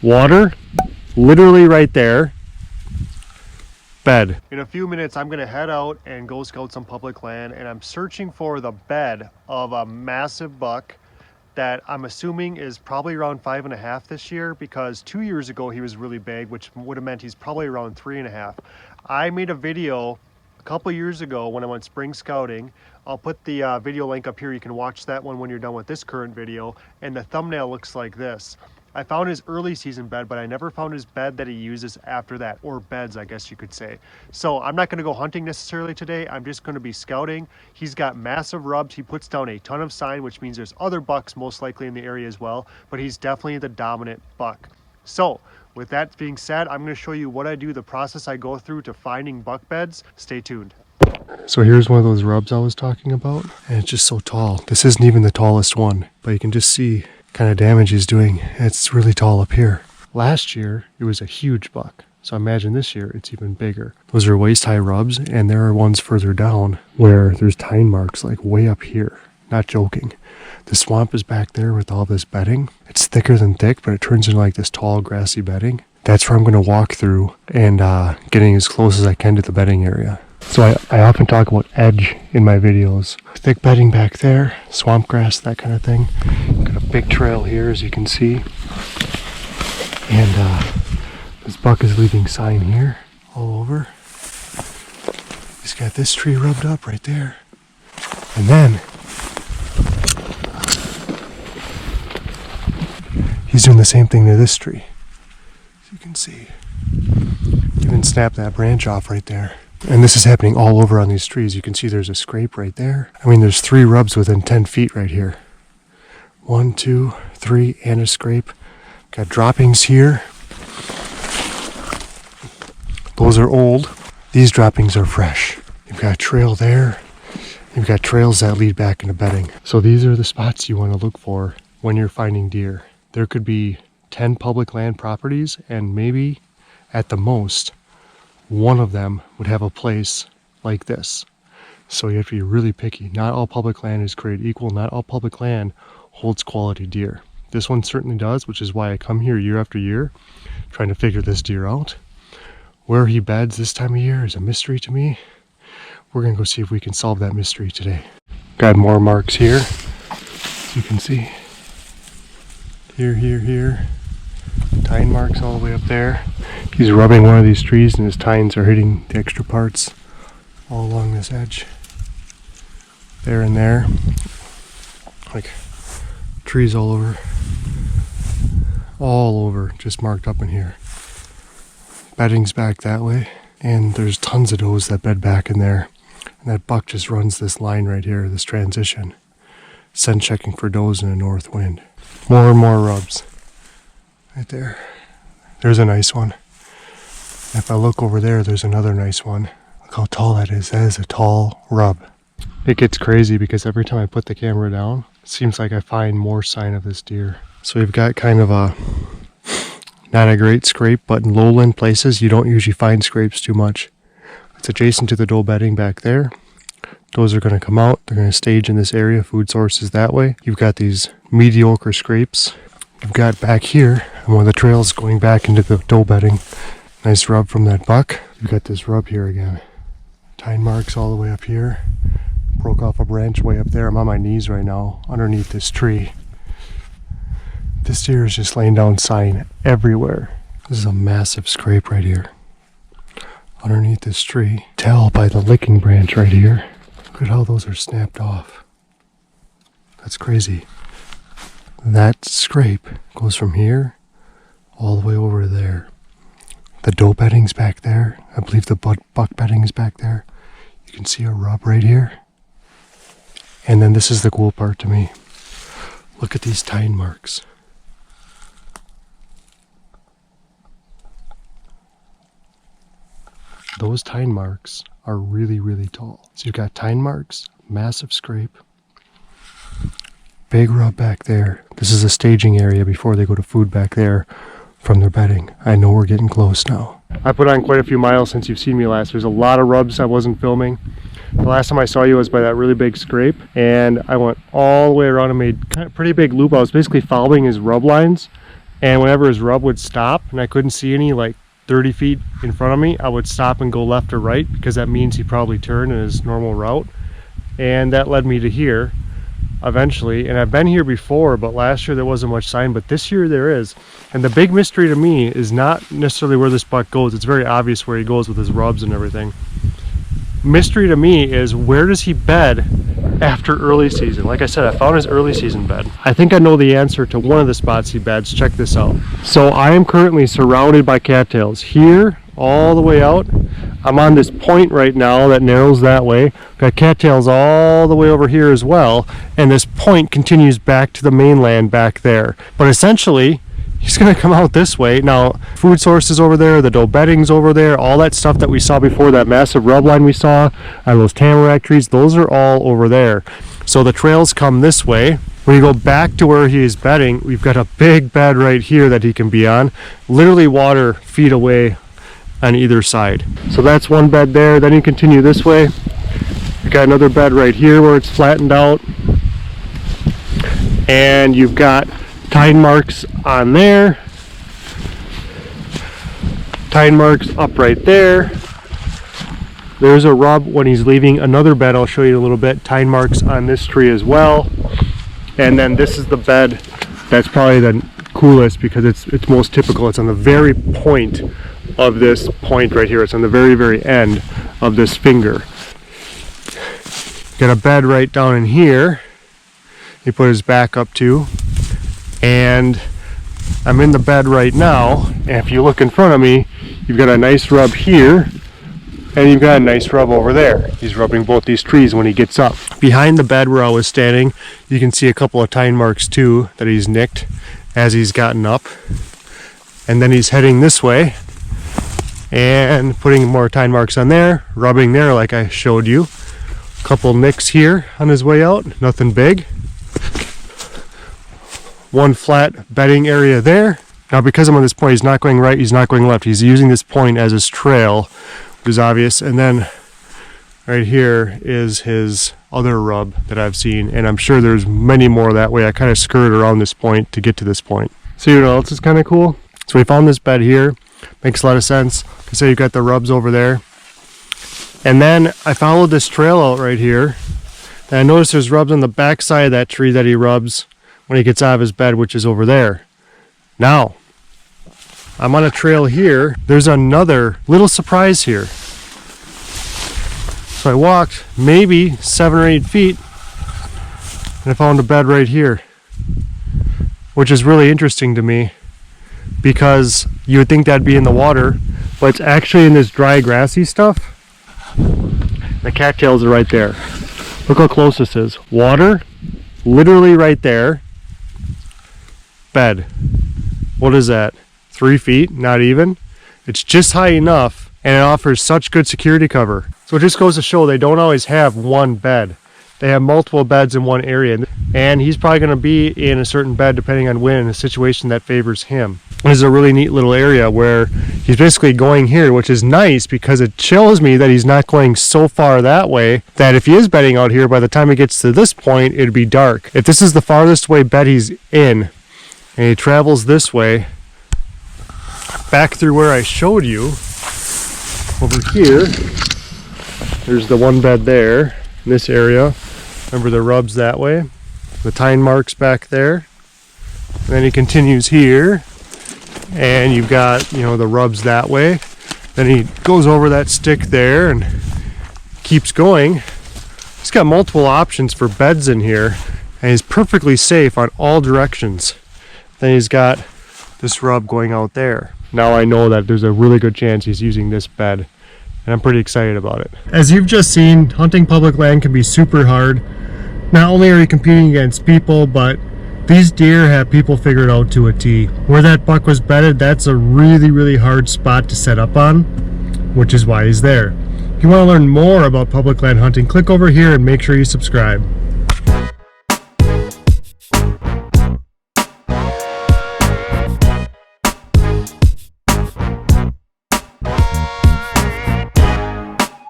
Water, literally right there. Bed. In a few minutes, I'm gonna head out and go scout some public land, and I'm searching for the bed of a massive buck that I'm assuming is probably around 5.5 this year, because 2 years ago he was really big, which would have meant he's probably around 3.5. I made a video a couple years ago when I went spring scouting. I'll put the video link up here. You can watch that one when you're done with this current video, and the thumbnail looks like this. I found his early season bed, but I never found his bed that he uses after that, or beds, I guess you could say. So I'm not going to go hunting necessarily today. I'm just going to be scouting. He's got massive rubs. He puts down a ton of sign, which means there's other bucks most likely in the area as well, but he's definitely the dominant buck. So with that being said, I'm going to show you what I do, the process I go through to finding buck beds. Stay tuned. So here's one of those rubs I was talking about, and it's just so tall. This isn't even the tallest one, but you can just see kind of damage he's doing. It's really tall up here. Last year it was a huge buck, so imagine this year it's even bigger. Those are waist high rubs, and there are ones further down where there's tine marks like way up here. Not joking. The swamp is back there with all this bedding. It's thicker than thick, but it turns into like this tall grassy bedding. That's where I'm going to walk through and getting as close as I can to the bedding area. So I often talk about edge in my videos. Thick bedding back there, swamp grass, that kind of thing. Got a big trail here, as you can see. And this buck is leaving sign here all over. He's got this tree rubbed up right there. And then he's doing the same thing to this tree, as you can see. Even snapped that branch off right there. And this is happening all over on these trees. You can see there's a scrape right there. I mean, there's 3 rubs within 10 feet right here. 1, 2, 3, and a scrape. Got droppings here. Those are old. These droppings are fresh. You've got a trail there. You've got trails that lead back into bedding. So these are the spots you want to look for when you're finding deer. There could be 10 public land properties, and maybe at the most, one of them would have a place like this. So you have to be really picky. Not all public land is created equal. Not all public land holds quality deer. This one certainly does, which is why I come here year after year trying to figure this deer out. Where he beds this time of year is a mystery to me. We're gonna go see if we can solve that mystery today. Got more marks here, as you can see. Here. Tine marks all the way up there. He's rubbing one of these trees and his tines are hitting the extra parts all along this edge. There and there. Like trees all over. All over, just marked up in here. Bedding's back that way. And there's tons of does that bed back in there. And that buck just runs this line right here, this transition. Scent checking for does in a north wind. More and more rubs. Right there. There's a nice one. If I look over there, there's another nice one. Look how tall that is. That is a tall rub. It gets crazy because every time I put the camera down, it seems like I find more sign of this deer. So we've got kind of a, not a great scrape, but in lowland places, you don't usually find scrapes too much. It's adjacent to the doe bedding back there. Those are going to come out. They're going to stage in this area. Food sources that way. You've got these mediocre scrapes. You've got back here, and one of the trails going back into the doe bedding. Nice rub from that buck. You've got this rub here again. Tine marks all the way up here. Broke off a branch way up there. I'm on my knees right now, underneath this tree. This deer is just laying down sign everywhere. This is a massive scrape right here. Underneath this tree. Tell by the licking branch right here. Look at how those are snapped off. That's crazy. That scrape goes from here all the way over to there. The doe bedding's back there. I believe the buck bedding is back there. You can see a rub right here. And then this is the cool part to me. Look at these tine marks. Those tine marks are really, really tall. So you've got tine marks, massive scrape, big rub back there. This is a staging area before they go to food back there from their bedding. I know we're getting close now. I put on quite a few miles since you've seen me last. There's a lot of rubs I wasn't filming. The last time I saw you was by that really big scrape, and I went all the way around and made kind of pretty big loop. I was basically following his rub lines And whenever his rub would stop and I couldn't see any like 30 feet in front of me, I would stop and go left or right, because that means he probably turned in his normal route. And that led me to here eventually. And I've been here before, but last year there wasn't much sign, but this year there is. And the big mystery to me is not necessarily where this buck goes. It's very obvious where he goes with his rubs and everything. Mystery to me is, where does he bed after early season? Like I said, I found his early season bed. I think I know the answer to one of the spots he beds. Check this out. So I am currently surrounded by cattails here all the way out. I'm on this point right now that narrows that way. Got cattails all the way over here as well, and this point continues back to the mainland back there. But essentially, he's going to come out this way. Now, food sources over there, the doe bedding's over there, all that stuff that we saw before, that massive rub line we saw, those tamarack trees, those are all over there. So the trails come this way. When you go back to where he is bedding, we've got a big bed right here that he can be on, literally water feet away on either side. So that's one bed there. Then you continue this way. You've got another bed right here where it's flattened out. And you've got tide marks on there, tide marks up right there. There's a rub when he's leaving another bed. I'll show you a little bit. Tide marks on this tree as well. And then this is the bed that's probably the coolest, because it's most typical. It's on the very point of this point right here. It's on the very end of this finger. Got a bed right down in here he put his back up to. And I'm in the bed right now, and if you look in front of me, you've got a nice rub here and you've got a nice rub over there. He's rubbing both these trees when he gets up. Behind the bed where I was standing, you can see a couple of tine marks too that he's nicked as he's gotten up. And then he's heading this way and putting more tine marks on there, rubbing there like I showed you. A couple nicks here on his way out, nothing big. One flat bedding area there. Now because I'm on this point, he's not going right, he's not going left. He's using this point as his trail, which is obvious. And then right here is his other rub that I've seen, and I'm sure there's many more that way. I kind of skirted around this point to get to this point. So you know what else is kind of cool? So we found this bed here. Makes a lot of sense. So you've got the rubs over there. And then I followed this trail out right here, and I noticed there's rubs on the back side of that tree that he rubs when he gets out of his bed, which is over there. Now, I'm on a trail here. There's another little surprise here. So I walked maybe 7 or 8 feet, and I found a bed right here, which is really interesting to me, because you would think that'd be in the water, but it's actually in this dry grassy stuff. The cattails are right there. Look how close this is. Water, literally right there. Bed. What is that? 3 feet? Not even. It's just high enough, and it offers such good security cover. So it just goes to show they don't always have one bed. They have multiple beds in one area, and he's probably going to be in a certain bed depending on when, in a situation that favors him. This is a really neat little area where he's basically going here, which is nice because it shows me that he's not going so far that way that if he is bedding out here, by the time he gets to this point, it'd be dark. If this is the farthest way bed he's in, and he travels this way back through where I showed you over here, there's the one bed there in this area. Remember the rubs that way, the tine marks back there, and then he continues here, and you've got, the rubs that way. Then he goes over that stick there and keeps going. He's got multiple options for beds in here, and he's perfectly safe on all directions. Then he's got this rub going out there. Now I know that there's a really good chance he's using this bed, and I'm pretty excited about it. As you've just seen, hunting public land can be super hard. Not only are you competing against people, but these deer have people figured out to a T. Where that buck was bedded, that's a really, really hard spot to set up on, which is why he's there. If you want to learn more about public land hunting, click over here and make sure you subscribe.